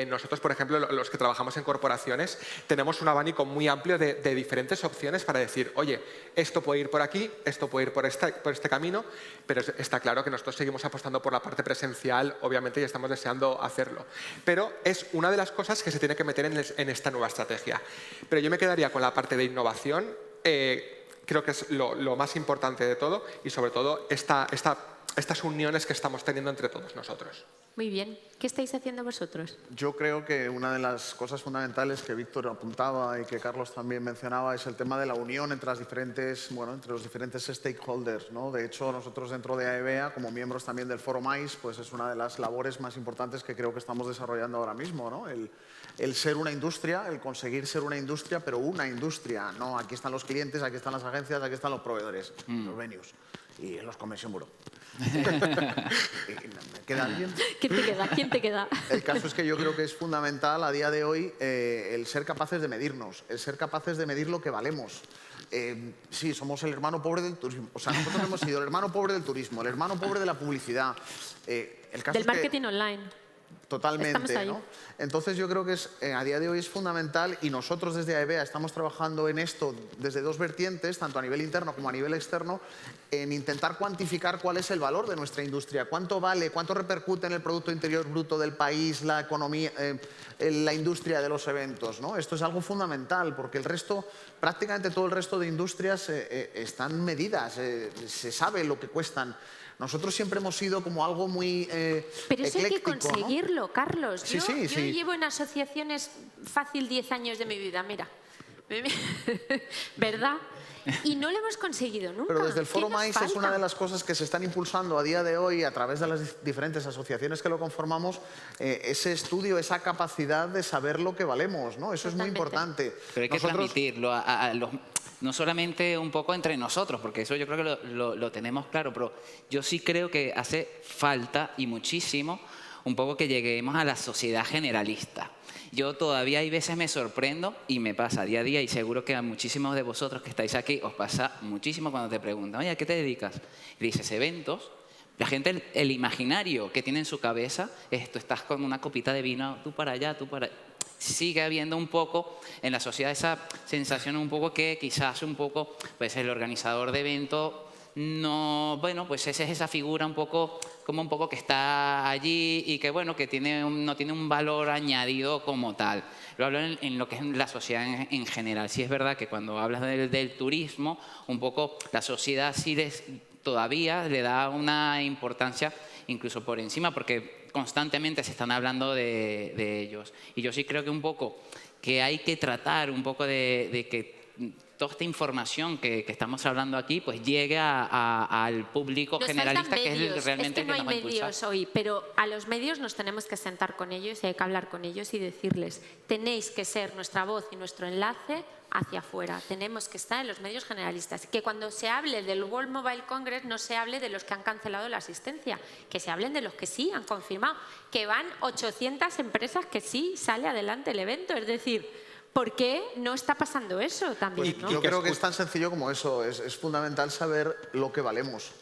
nosotros, por ejemplo, los que trabajamos en corporaciones, tenemos un abanico muy amplio de diferentes opciones para decir, oye, esto puede ir por aquí, esto puede ir por este camino, pero está claro que nosotros seguimos apostando por la parte presencial, obviamente, y estamos deseando hacerlo. Pero es una de las cosas que se tiene que meter en esta nueva estrategia. Pero yo me quedaría con la parte de innovación, creo que es lo más importante de todo y sobre todo estas uniones que estamos teniendo entre todos nosotros. Muy bien. ¿Qué estáis haciendo vosotros? Yo creo que una de las cosas fundamentales que Víctor apuntaba y que Carlos también mencionaba es el tema de la unión entre los diferentes stakeholders, ¿no? De hecho, nosotros dentro de AEVEA, como miembros también del Foro MAIS, pues es una de las labores más importantes que creo que estamos desarrollando ahora mismo, ¿no? El ser una industria, el conseguir ser una industria, pero una industria, ¿no? Aquí están los clientes, aquí están las agencias, aquí están los proveedores, los venues y los Convention Bureau. ¿Me queda alguien? ¿Quién te queda? El caso es que yo creo que es fundamental a día de hoy el ser capaces de medirnos, el ser capaces de medir lo que valemos. Sí, somos el hermano pobre del turismo. O sea, nosotros hemos sido el hermano pobre del turismo, el hermano pobre de la publicidad. El caso Del es que, marketing online. totalmente, ¿no? Entonces yo creo que a día de hoy es fundamental y nosotros desde AEVEA estamos trabajando en esto desde dos vertientes, tanto a nivel interno como a nivel externo, en intentar cuantificar cuál es el valor de nuestra industria, cuánto vale, cuánto repercute en el Producto Interior Bruto del país, la economía, la industria de los eventos, ¿no? Esto es algo fundamental porque prácticamente todo el resto de industrias están medidas, se sabe lo que cuestan. Nosotros siempre hemos sido como algo muy Pero eso hay que ecléctico, ¿no? conseguirlo, Carlos. Sí, Yo sí. llevo en asociaciones fácil 10 años de mi vida, mira. ¿Verdad? Y no lo hemos conseguido nunca. Pero desde el Foro ¿Qué nos MAIS es falta? una de las cosas que se están impulsando a día de hoy a través de las diferentes asociaciones que lo conformamos, ese estudio, esa capacidad de saber lo que valemos, ¿no? Eso es muy Totalmente. importante. Pero hay que transmitirlo a los, no solamente un poco entre nosotros, porque eso yo creo que lo tenemos claro, pero yo sí creo que hace falta y muchísimo un poco que lleguemos a la sociedad generalista. Yo todavía hay veces me sorprendo y me pasa día a día y seguro que a muchísimos de vosotros que estáis aquí os pasa muchísimo cuando te preguntan, oye, ¿a qué te dedicas? Y dices, eventos. La gente, el imaginario que tiene en su cabeza es, tú estás con una copita de vino, tú para allá, tú para allá. Sigue habiendo un poco en la sociedad esa sensación un poco que quizás un poco pues el organizador de evento no, bueno, pues esa es esa figura un poco como un poco que está allí y que bueno, que no tiene un valor añadido como tal. Lo hablo en lo que es la sociedad en general. Sí es verdad que cuando hablas del turismo, un poco la sociedad sí todavía le da una importancia incluso por encima porque constantemente se están hablando de ellos. Y yo sí creo que un poco que hay que tratar un poco de que toda esta información que estamos hablando aquí pues llegue al público Nos generalista faltan que medios. es realmente es que no el que hay nos va a impulsar. medios hoy, pero a los medios nos tenemos que sentar con ellos y hay que hablar con ellos y decirles, tenéis que ser nuestra voz y nuestro enlace hacia afuera. Tenemos que estar en los medios generalistas. Que cuando se hable del World Mobile Congress no se hable de los que han cancelado la asistencia, que se hablen de los que sí han confirmado, que van 800 empresas que sí sale adelante el evento. Es decir, ¿por qué no está pasando eso también? Pues ¿no? yo creo que es tan sencillo como eso. Es fundamental saber lo que valemos.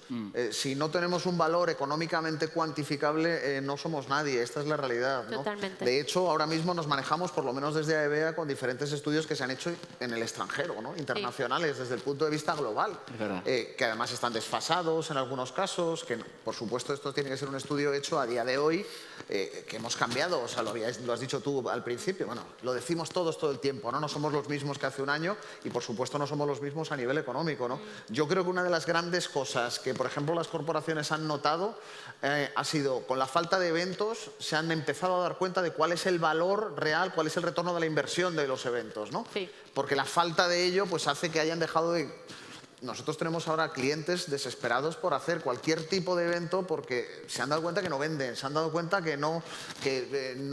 Si no tenemos un valor económicamente cuantificable, no somos nadie. Esta es la realidad, ¿no? Totalmente. De hecho, ahora mismo nos manejamos, por lo menos desde AEVEA, con diferentes estudios que se han hecho en el extranjero, ¿no? Internacionales, desde el punto de vista global. Es verdad. Que además están desfasados en algunos casos. Que, por supuesto, esto tiene que ser un estudio hecho a día de hoy, que hemos cambiado. O sea, lo has dicho tú al principio. Bueno, lo decimos todos todo el tiempo, ¿no? No somos los mismos que hace un año y, por supuesto, no somos los mismos a nivel económico, ¿no? Yo creo que una de las grandes cosas que, por ejemplo, las corporaciones han notado ha sido, con la falta de eventos, se han empezado a dar cuenta de cuál es el valor real, cuál es el retorno de la inversión de los eventos, ¿no? Sí. Porque la falta de ello pues hace que hayan dejado de... Nosotros tenemos ahora clientes desesperados por hacer cualquier tipo de evento porque se han dado cuenta que no venden, se han dado cuenta que no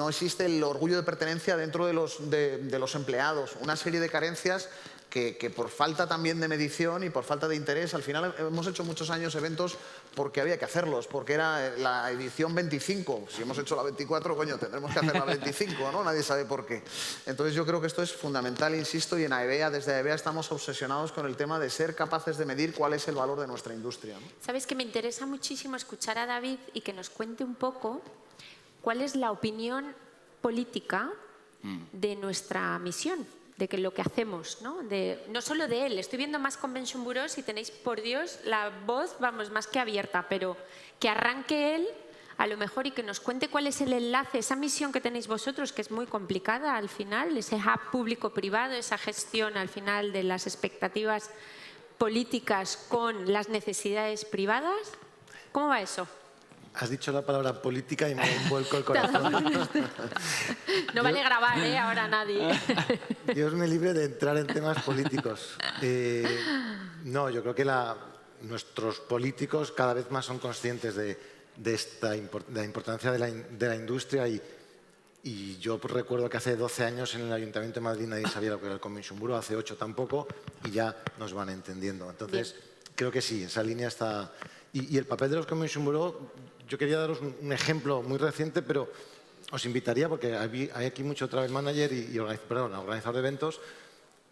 existe el orgullo de pertenencia dentro de los empleados, una serie de carencias que por falta también de medición y por falta de interés, al final hemos hecho muchos años eventos porque había que hacerlos, porque era la edición 25. Si hemos hecho la 24, coño, tendremos que hacer la 25, ¿no? Nadie sabe por qué. Entonces yo creo que esto es fundamental, insisto, y en AEVEA, desde AEVEA estamos obsesionados con el tema de ser capaces de medir cuál es el valor de nuestra industria, ¿no? Sabes que me interesa muchísimo escuchar a David y que nos cuente un poco cuál es la opinión política de nuestra misión, de que lo que hacemos, ¿no? No solo de él, estoy viendo más Convention Bureaus y tenéis, por Dios, la voz, vamos, más que abierta, pero que arranque él a lo mejor y que nos cuente cuál es el enlace, esa misión que tenéis vosotros, que es muy complicada al final, ese hub público-privado, esa gestión al final de las expectativas políticas con las necesidades privadas. ¿Cómo va eso? Has dicho la palabra política y me envuelco el corazón. No vale grabar, ahora nadie. Dios me libre de entrar en temas políticos. No, yo creo que nuestros políticos cada vez más son conscientes de la importancia de la industria y yo recuerdo que hace 12 años en el Ayuntamiento de Madrid nadie sabía lo que era el Convention Bureau, hace 8 tampoco, y ya nos van entendiendo. Entonces, creo que sí, esa línea está... Y el papel de los Convention Bureau, yo quería daros un ejemplo muy reciente, pero os invitaría, porque hay aquí mucho travel manager y organizador de eventos,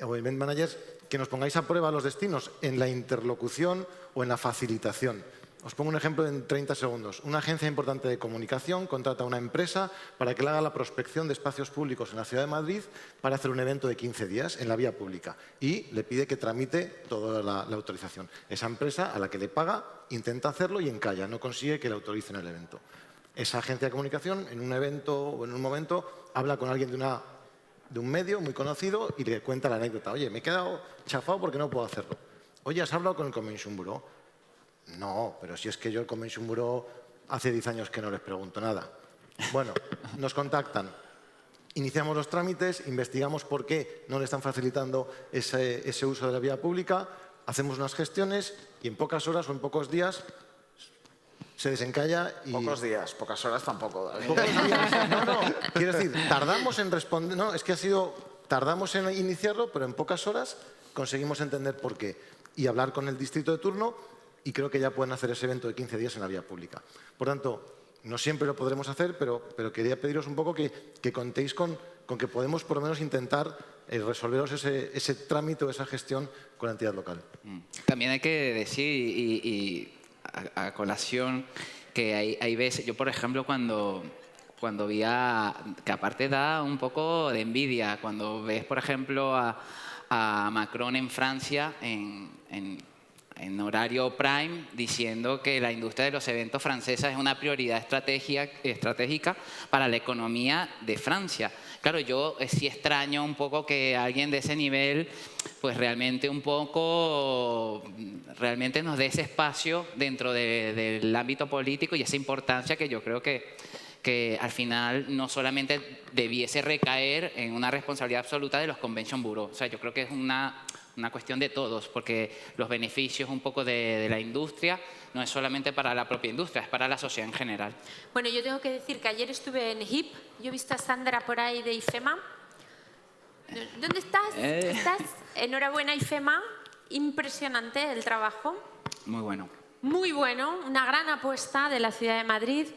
o event managers, que nos pongáis a prueba los destinos en la interlocución o en la facilitación. Os pongo un ejemplo en 30 segundos. Una agencia importante de comunicación contrata a una empresa para que le haga la prospección de espacios públicos en la ciudad de Madrid para hacer un evento de 15 días en la vía pública y le pide que tramite toda la autorización. Esa empresa a la que le paga intenta hacerlo y encalla, no consigue que le autoricen el evento. Esa agencia de comunicación en un evento o en un momento habla con alguien de un medio muy conocido y le cuenta la anécdota. Oye, me he quedado chafado porque no puedo hacerlo. Oye, ¿has hablado con el Convention Bureau? No, pero si es que yo el Convention Bureau hace 10 años que no les pregunto nada. Bueno, nos contactan, iniciamos los trámites, investigamos por qué no le están facilitando ese uso de la vía pública, hacemos unas gestiones y en pocas horas o en pocos días se desencalla y... Pocos días, pocas horas tampoco, David. Pocos días. No, quiero decir, tardamos en responder, no, es que tardamos en iniciarlo, pero en pocas horas conseguimos entender por qué y hablar con el distrito de turno y creo que ya pueden hacer ese evento de 15 días en la vía pública. Por tanto, no siempre lo podremos hacer, pero quería pediros un poco que contéis con que podemos por lo menos intentar resolveros ese trámite o esa gestión con la entidad local. También hay que decir, y a colación, que hay veces, yo por ejemplo cuando vi que aparte da un poco de envidia, cuando ves por ejemplo a Macron en Francia, en horario prime, diciendo que la industria de los eventos francesa es una prioridad estratégica para la economía de Francia. Claro, yo sí extraño un poco que alguien de ese nivel, pues realmente nos dé ese espacio dentro del ámbito político y esa importancia que yo creo que al final no solamente debiese recaer en una responsabilidad absoluta de los Convention Bureau. O sea, yo creo que es una cuestión de todos, porque los beneficios un poco de la industria no es solamente para la propia industria, es para la sociedad en general. Bueno, yo tengo que decir que ayer estuve en HIP, yo he visto a Sandra por ahí de IFEMA. ¿Dónde estás? ¿Estás? Enhorabuena, IFEMA, impresionante el trabajo. Muy bueno. Muy bueno, una gran apuesta de la ciudad de Madrid,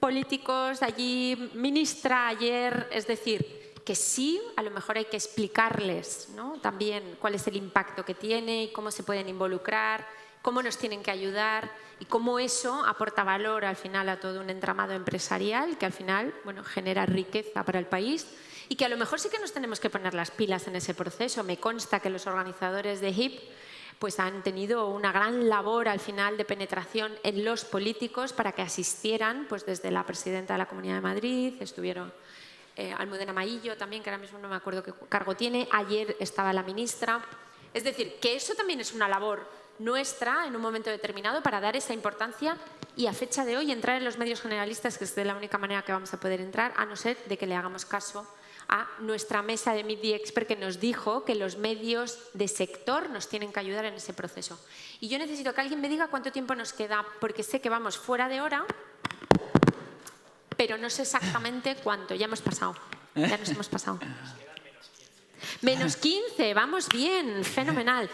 políticos allí, ministra ayer, es decir, que sí, a lo mejor hay que explicarles, ¿no? También cuál es el impacto que tiene y cómo se pueden involucrar, cómo nos tienen que ayudar y cómo eso aporta valor al final a todo un entramado empresarial que al final, bueno, genera riqueza para el país y que a lo mejor sí que nos tenemos que poner las pilas en ese proceso. Me consta que los organizadores de HIP pues han tenido una gran labor al final de penetración en los políticos para que asistieran, pues desde la presidenta de la Comunidad de Madrid, estuvieron Almudena Maillo también, que ahora mismo no me acuerdo qué cargo tiene, ayer estaba la ministra. Es decir, que eso también es una labor nuestra en un momento determinado para dar esa importancia y a fecha de hoy entrar en los medios generalistas, que es de la única manera que vamos a poder entrar, a no ser de que le hagamos caso a nuestra mesa de Meet the Expert que nos dijo que los medios de sector nos tienen que ayudar en ese proceso. Y yo necesito que alguien me diga cuánto tiempo nos queda, porque sé que vamos fuera de hora, pero no sé exactamente cuánto. Ya hemos pasado. Ya nos hemos pasado. Menos 15, vamos bien, fenomenal.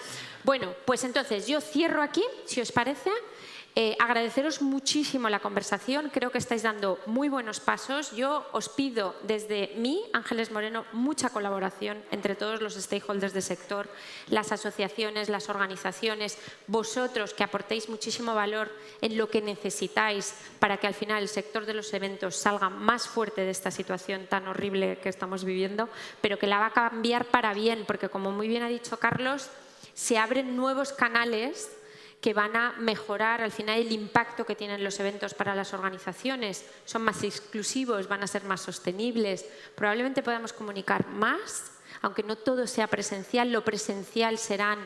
Bueno, pues entonces yo cierro aquí, si os parece. Agradeceros muchísimo la conversación, creo que estáis dando muy buenos pasos. Yo os pido desde mí, Ángeles Moreno, mucha colaboración entre todos los stakeholders del sector, las asociaciones, las organizaciones, vosotros que aportéis muchísimo valor en lo que necesitáis para que al final el sector de los eventos salga más fuerte de esta situación tan horrible que estamos viviendo, pero que la va a cambiar para bien, porque como muy bien ha dicho Carlos, se abren nuevos canales que van a mejorar al final el impacto que tienen los eventos para las organizaciones. Son más exclusivos, van a ser más sostenibles. Probablemente podamos comunicar más, aunque no todo sea presencial. Lo presencial serán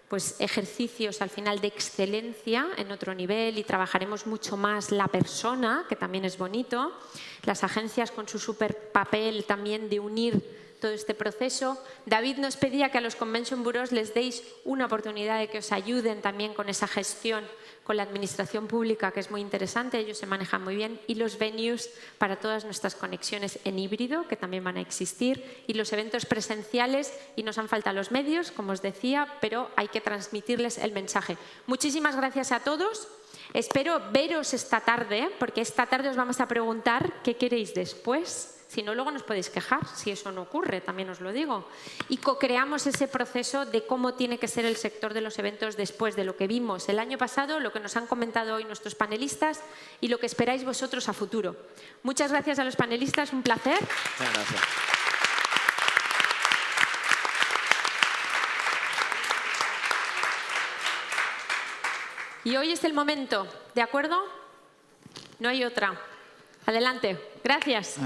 pues, ejercicios al final de excelencia en otro nivel y trabajaremos mucho más la persona, que también es bonito. Las agencias con su súper papel también de unir todo este proceso. David nos pedía que a los Convention Bureaus les deis una oportunidad de que os ayuden también con esa gestión con la administración pública, que es muy interesante, ellos se manejan muy bien, y los venues para todas nuestras conexiones en híbrido, que también van a existir, y los eventos presenciales, y nos han faltado los medios, como os decía, pero hay que transmitirles el mensaje. Muchísimas gracias a todos. Espero veros esta tarde, porque esta tarde os vamos a preguntar qué queréis después. Si no, luego nos podéis quejar, si eso no ocurre, también os lo digo. Y co-creamos ese proceso de cómo tiene que ser el sector de los eventos después de lo que vimos el año pasado, lo que nos han comentado hoy nuestros panelistas y lo que esperáis vosotros a futuro. Muchas gracias a los panelistas, un placer. Muchas gracias. Y hoy es el momento, ¿de acuerdo? No hay otra. Adelante. Gracias.